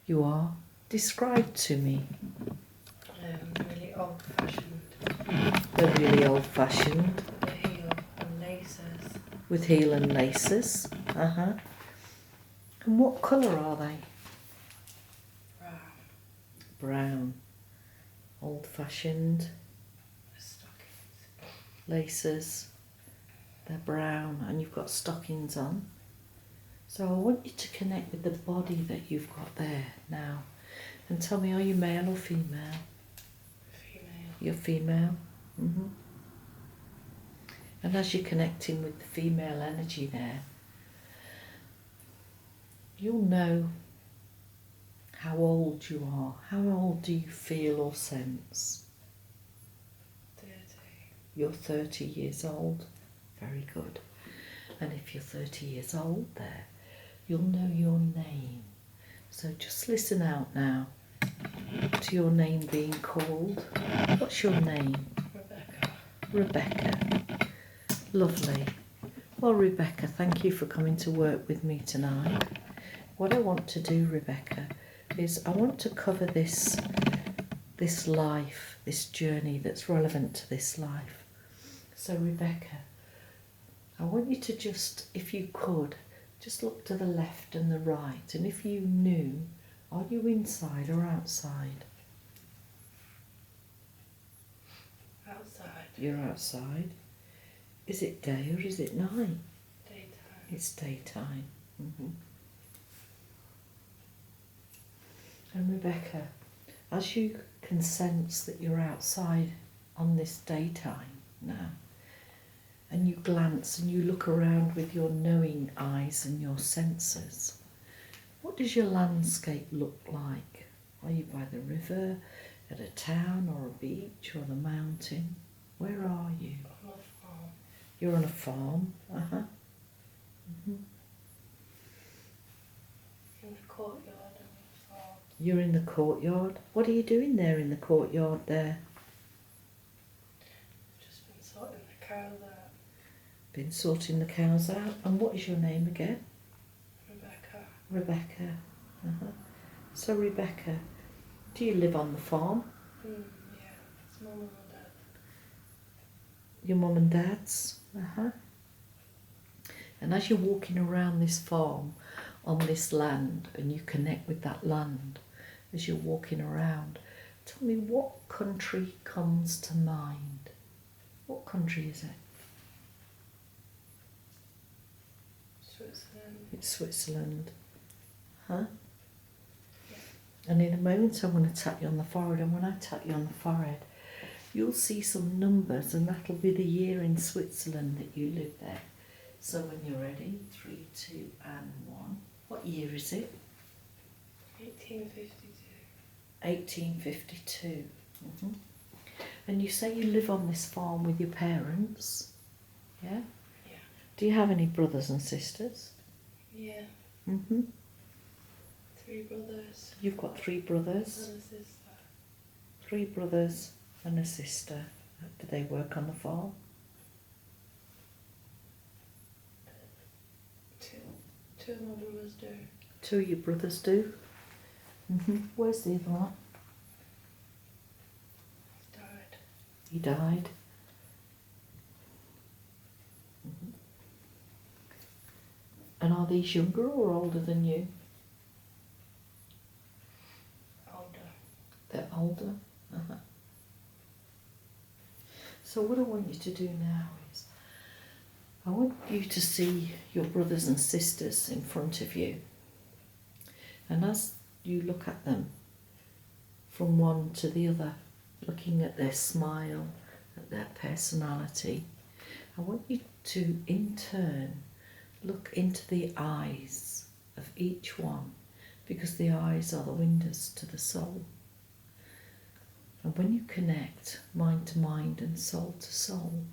You are? Describe to me. Really old-fashioned. They're really old-fashioned. The heel and laces. With heel and laces. Uh-huh. And what colour are they? Brown. Brown. Old-fashioned. Stockings. Laces. They're brown and you've got stockings on. So I want you to connect with the body that you've got there now. And tell me, are you male or female? Female. You're female. Mm-hmm. And as you're connecting with the female energy there, you'll know how old you are. How old do you feel or sense? 30. You're 30 years old. Very good. And if you're 30 years old there, you'll know your name. So just listen out now to your name being called. What's your name? Rebecca. Rebecca. Lovely. Well, Rebecca, thank you for coming to work with me tonight. What I want to do, Rebecca, is I want to cover this life, this journey that's relevant to this life. So, Rebecca, I want you to just, if you could, just look to the left and the right. And if you knew, are you inside or outside? Outside. You're outside. Is it day or is it night? Daytime. It's daytime. Mm-hmm. And Rebecca, as you can sense that you're outside on this daytime now, and you glance and you look around with your knowing eyes and your senses, what does your landscape look like? Are you by the river, at a town or a beach or on a mountain? Where are you? On a farm. You're on a farm. Uh-huh. Mm-hmm. In the courtyard of the farm. You're in the courtyard. What are you doing there in the courtyard there? Just been sorting the cows out. Been sorting the cows out. And what is your name again? Rebecca. Rebecca. Uh-huh. So Rebecca, do you live on the farm? Yeah, it's mum and dad. Your mum and dad's? Uh-huh. And as you're walking around this farm, on this land, and you connect with that land, as you're walking around, tell me what country comes to mind? What country is it? Switzerland. It's Switzerland. Huh? And in a moment I'm going to tap you on the forehead, and when I tap you on the forehead, you'll see some numbers, and that'll be the year in Switzerland that you live there. So when you're ready, 3, 2, and 1. What year is it? 1852. 1852. Mm-hmm. And you say you live on this farm with your parents, yeah? Yeah. Do you have any brothers and sisters? Yeah. Mm-hmm. 3 brothers. You've got 3 brothers? And a sister. 3 brothers and a sister. Do they work on the farm? 2 of my brothers do. 2 of your brothers do? Mm-hmm. Where's the other one? He died. He died. Mm-hmm. And are these younger or older than you? Older. They're older? Uh-huh. So what I want you to do now is, I want you to see your brothers and sisters in front of you. And as you look at them, from one to the other, looking at their smile, at their personality, I want you to, in turn, look into the eyes of each one, because the eyes are the windows to the soul. And when you connect mind to mind and soul to soul,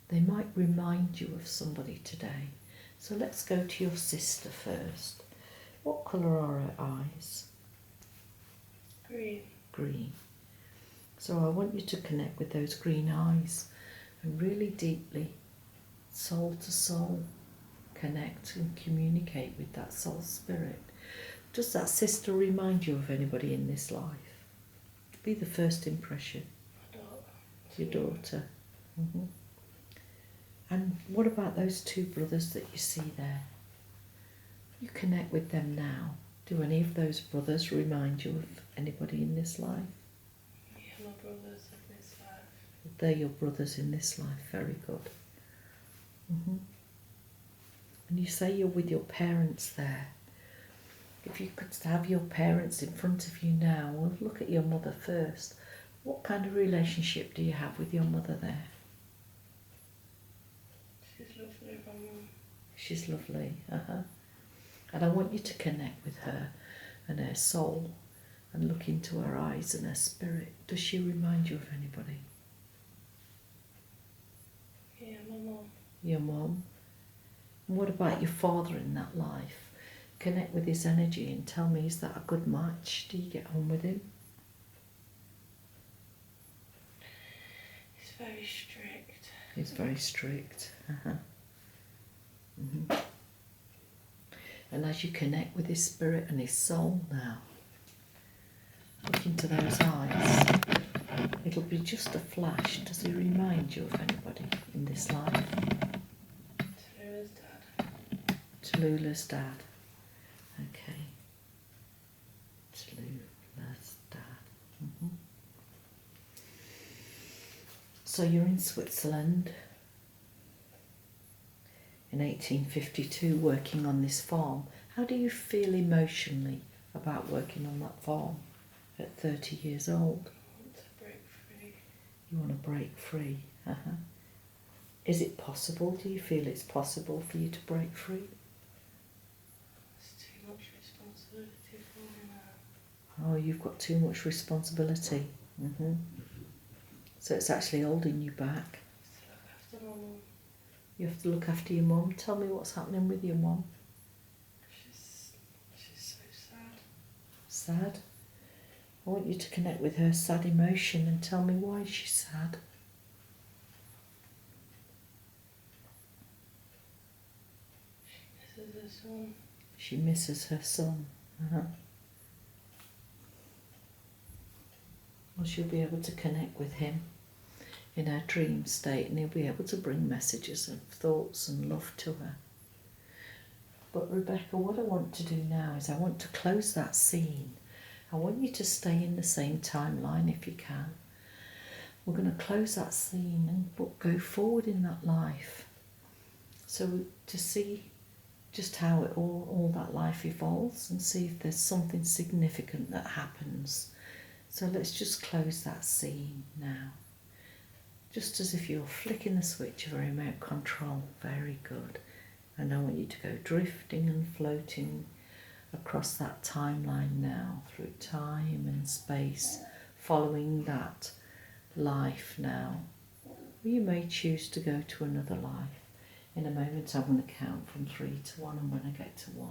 they might remind you of somebody today. So let's go to your sister first. What colour are her eyes? Green. Green. So I want you to connect with those green eyes and really deeply, soul to soul, connect and communicate with that soul spirit Does that sister remind you of anybody in this life? Be the first impression. My daughter. Your daughter. Hmm. And what about those two brothers that you see there? You connect with them now. Do any of those brothers remind you of anybody in this life? Yeah, my brothers in this life. They're your brothers in this life. Very good. Hmm. And you say you're with your parents there. If you could have your parents in front of you now, we'll look at your mother first. What kind of relationship do you have with your mother there? She's lovely, my mum. She's lovely. And I want you to connect with her and her soul and look into her eyes and her spirit. Does she remind you of anybody? Yeah, my mum. Your mum? And what about your father in that life? Connect with his energy and tell me, is that a good match? Do you get on with him? He's very strict. He's very strict. Mm-hmm. And as you connect with his spirit and his soul now, look into those eyes. It'll be just a flash. Does he remind you of anybody in this life? Tallulah dad. Tallulah's dad. Okay. Tallulah's dad. Mm-hmm. So you're in Switzerland in 1852 working on this farm. How do you feel emotionally about working on that farm at 30 years old? I want to break free. You want to break free. Is it possible? Do you feel it's possible for you to break free? It's too much responsibility for me now. Oh, you've got too much responsibility. Mm-hmm. So it's actually holding you back. To look after my mum. You have to look after your mum. Tell me what's happening with your mum. She's so sad. Sad? I want you to connect with her sad emotion and tell me why she's sad. She misses her son. She misses her son. Well, she'll be able to connect with him in her dream state and he'll be able to bring messages and thoughts and love to her. But Rebecca, what I want to do now is I want to close that scene. I want you to stay in the same timeline if you can. We're going to close that scene and go forward in that life. So to see just how it all that life evolves and see if there's something significant that happens. So let's just close that scene now. Just as if you're flicking the switch of a remote control. Very good. And I want you to go drifting and floating across that timeline now, through time and space, following that life now. You may choose to go to another life. In a moment I'm going to count from 3 to 1, and when I get to 1,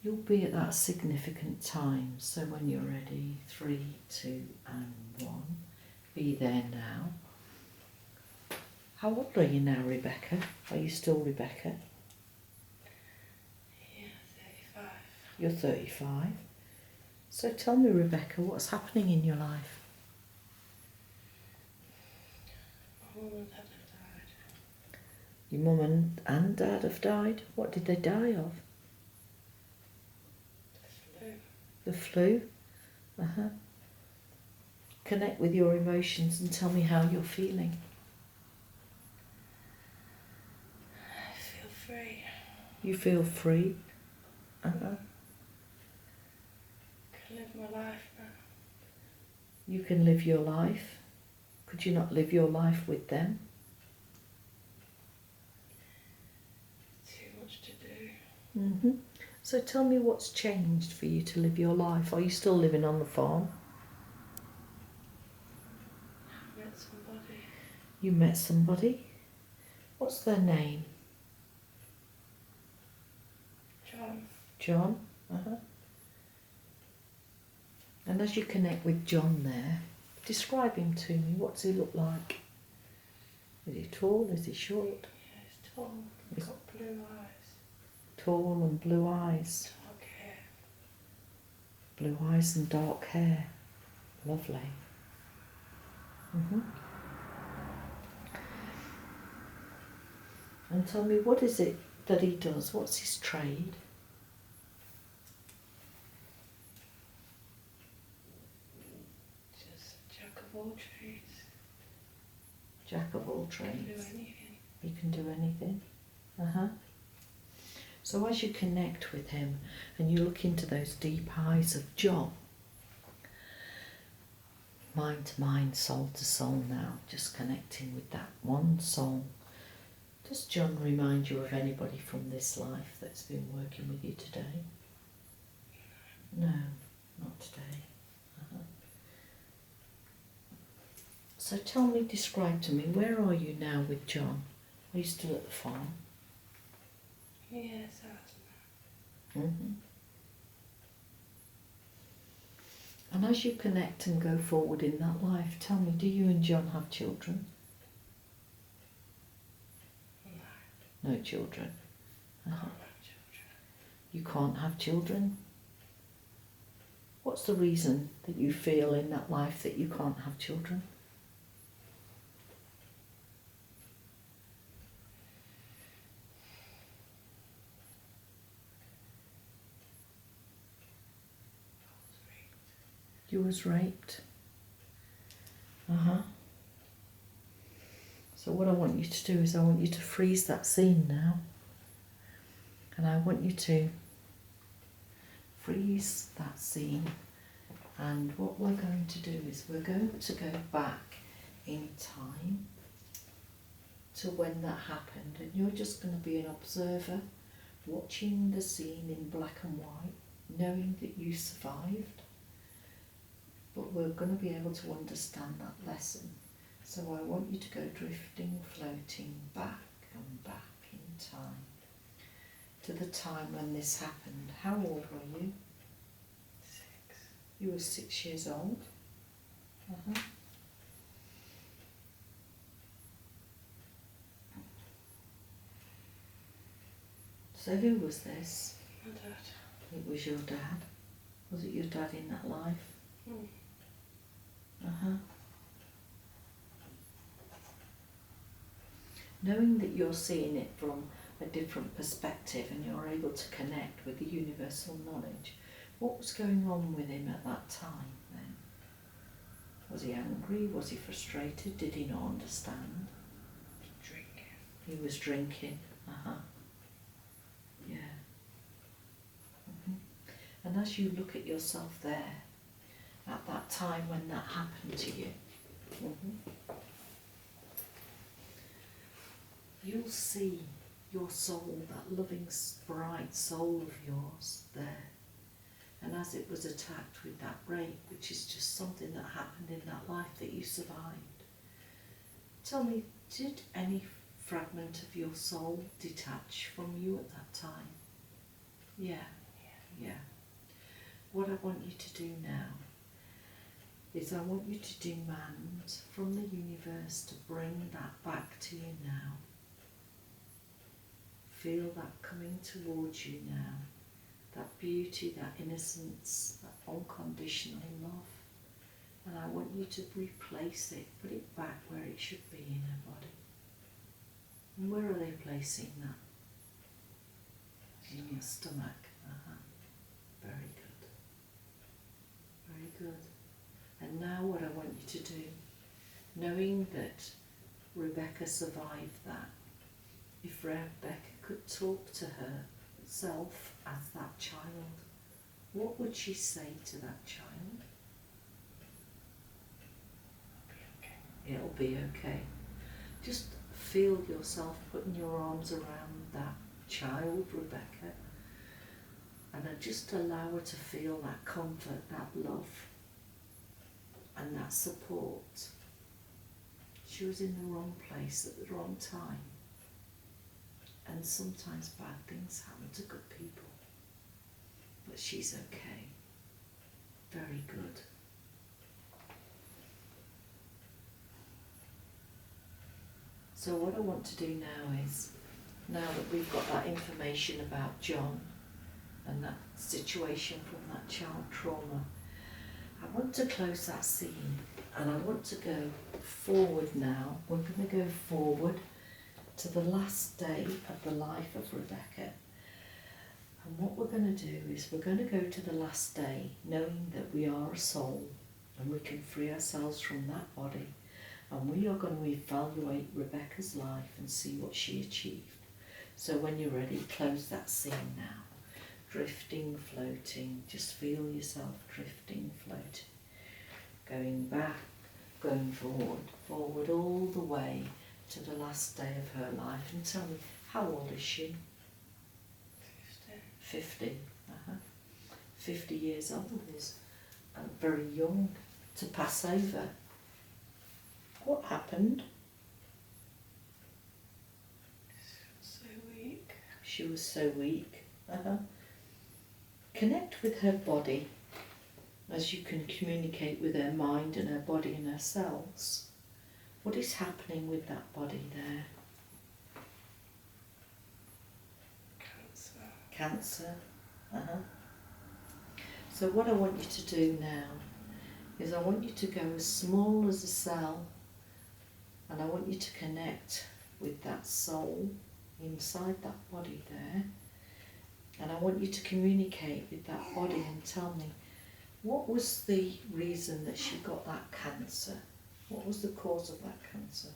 you'll be at that significant time. So when you're ready, 3, 2 and 1, be there now. How old are you now, Rebecca? Are you still Rebecca? Yeah, 35. You're 35. So tell me, Rebecca, what's happening in your life? My mum and dad have died. Your mum and dad have died? What did they die of? The flu. The flu? Connect with your emotions and tell me how you're feeling. I feel free. You feel free? I can live my life now. You can live your life. Could you not live your life with them? Too much to do. Mm-hmm. So tell me what's changed for you to live your life. Are you still living on the farm? I met somebody. You met somebody? What's their name? John. John? And as you connect with John there, describe him to me. What's he look like? Is he tall? Is he short? Yeah, he's tall. He's got blue eyes. Tall and blue eyes. Dark hair. blue eyes and dark hair. Lovely. And tell me, what is it that he does? What's his trade? Just a jack of all trades. Jack of all Can do trades. anything. He can do anything. So as you connect with him and you look into those deep eyes of John, mind to mind, soul to soul now, just connecting with that one soul. Does John remind you of anybody from this life that's been working with you today? No, not today. So tell me, describe to me, where are you now with John? Are you still at the farm? Yes, And as you connect and go forward in that life, tell me, do you and John have children? no. No children. Can't have children. You can't have children? What's the reason that you feel in that life that you can't have children? You was raped. So what I want you to do is I want you to freeze that scene now. And I want you to freeze that scene. And what we're going to do is we're going to go back in time to when that happened. And you're just going to be an observer, watching the scene in black and white, knowing that you survived. But we're going to be able to understand that lesson. So I want you to go drifting, floating back and back in time to the time when this happened. How old were you? 6. You were 6 years old. So who was this? My dad. It was your dad. Was it your dad in that life? Knowing that you're seeing it from a different perspective and you're able to connect with the universal knowledge, what was going on with him at that time then? Was he angry? Was he frustrated? Did he not understand? Drinking. He was drinking. Yeah. And as you look at yourself there, at that time when that happened to you, you'll see your soul, that loving, bright soul of yours there. And as it was attacked with that rape, which is just something that happened in that life that you survived, tell me, did any fragment of your soul detach from you at that time? Yeah. What I want you to do now is I want you to demand from the universe to bring that back to you now. Feel that coming towards you now. That beauty, that innocence, that unconditional love. And I want you to replace it, put it back where it should be in her body. And where are they placing that? In your stomach. Very good. Very good. And now what I want you to do, knowing that Rebecca survived that, if Rebecca could talk to herself as that child, what would she say to that child? It'll be okay. Just feel yourself putting your arms around that child, Rebecca, and just allow her to feel that comfort, that love, and that support. She was in the wrong place at the wrong time. And sometimes bad things happen to good people. But she's okay. Very good. So what I want to do now is, now that we've got that information about John, and that situation from that child trauma. I want to close that scene and I want to go forward now. We're going to go forward to the last day of the life of Rebecca. And what we're going to do is we're going to go to the last day knowing that we are a soul and we can free ourselves from that body. And we are going to evaluate Rebecca's life and see what she achieved. So when you're ready, close that scene now. Drifting, floating, just feel yourself drifting, floating. Going back, going forward, forward all the way to the last day of her life. And tell me, how old is she? 50. 50 years old is very young to pass over. What happened? So weak. She was so weak. Connect with her body as you can communicate with her mind and her body and her cells. What is happening with that body there? Cancer. So what I want you to do now is I want you to go as small as a cell, and I want you to connect with that soul inside that body there, and I want you to communicate with that body and tell me, what was the reason that she got that cancer? What was the cause of that cancer?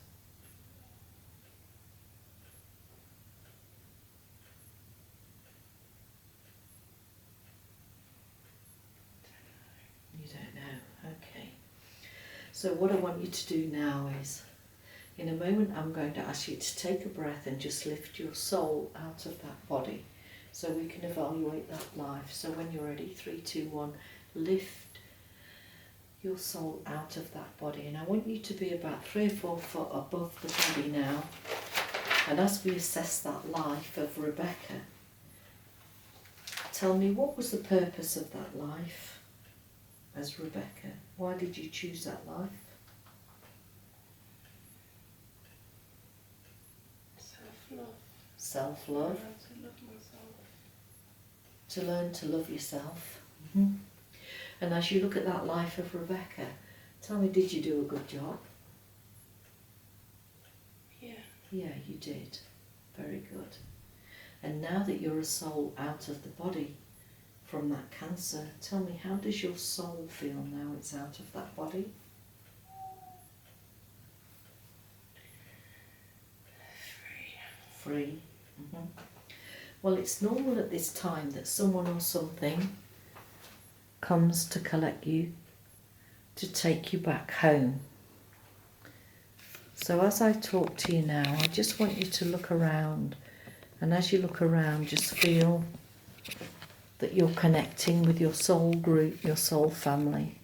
You don't know, okay. So what I want you to do now is, in a moment I'm going to ask you to take a breath and just lift your soul out of that body so we can evaluate that life. So when you're ready, 3, 2, 1, lift your soul out of that body. And I want you to be about 3 or 4 foot above the body now. And as we assess that life of Rebecca, tell me, what was the purpose of that life as Rebecca? Why did you choose that life? Self-love. Self-love. To love myself. To learn to love yourself. Mm-hmm. And as you look at that life of Rebecca, tell me, did you do a good job? Yeah. Yeah, you did. Very good. And now that you're a soul out of the body from that cancer, tell me, how does your soul feel now it's out of that body? Free. Free. Mm-hmm. Well, it's normal at this time that someone or something comes to collect you, to take you back home. So as I talk to you now, I just want you to look around, and as you look around, just feel that you're connecting with your soul group, your soul family.